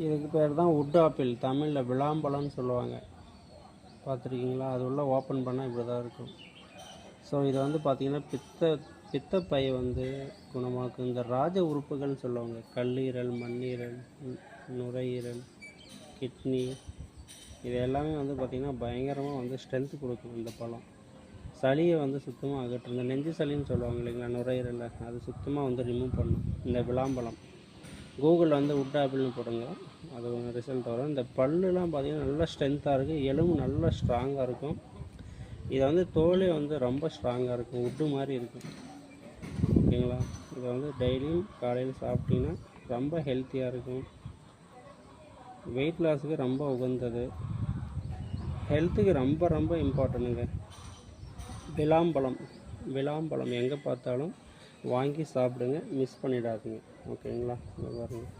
இதுக்கு பேர் தான் வுட் ஆப்பிள், தமிழில் விளாம்பழம்னு சொல்லுவாங்க. பார்த்துருக்கீங்களா? அது உள்ள ஓப்பன் பண்ணால் இப்படி தான் இருக்கும். ஸோ இதை வந்து பார்த்திங்கன்னா பித்தப்பை வந்து குணமாக்கும். இந்த ராஜ உறுப்புகள்னு சொல்லுவாங்க, கல்லீரல், மண்ணீரல், நுரையீரல், கிட்னி, இது எல்லாமே வந்து பார்த்திங்கன்னா பயங்கரமாக வந்து ஸ்ட்ரென்த்து கொடுக்கும் இந்த பழம். சளியை வந்து சுத்தமாக அகற்றும். இந்த நெஞ்சு சளின்னு சொல்லுவாங்க இல்லைங்களா, நுரையீரலில், அது சுத்தமாக வந்து ரிமூவ் பண்ணும் இந்த விளாம்பழம். கூகுளில் வந்து வுட் ஆப்பிள்னு போடுங்க, அது ரிசல்ட் வரும். இந்த பல்லுலாம் பார்த்திங்கன்னா நல்லா ஸ்ட்ரென்த்தாக இருக்குது, எலும்பு நல்லா ஸ்ட்ராங்காக இருக்கும். இதை வந்து தோலே வந்து ரொம்ப ஸ்ட்ராங்காக இருக்கும், வுட்டு மாதிரி இருக்கும். ஓகேங்களா? இதை வந்து டெய்லியும் காலையில் சாப்பிட்டிங்கன்னா ரொம்ப ஹெல்த்தியாக இருக்கும். வெயிட் லாஸுக்கு ரொம்ப உகந்தது, ஹெல்த்துக்கு ரொம்ப ரொம்ப இம்பார்ட்டண்ட்டுங்க. விளாம்பழம் எங்கே பார்த்தாலும் வாங்கி சாப்பிடுங்க, மிஸ் பண்ணிடாதீங்க. ஓகேங்களா? இங்கே பாருங்கள்.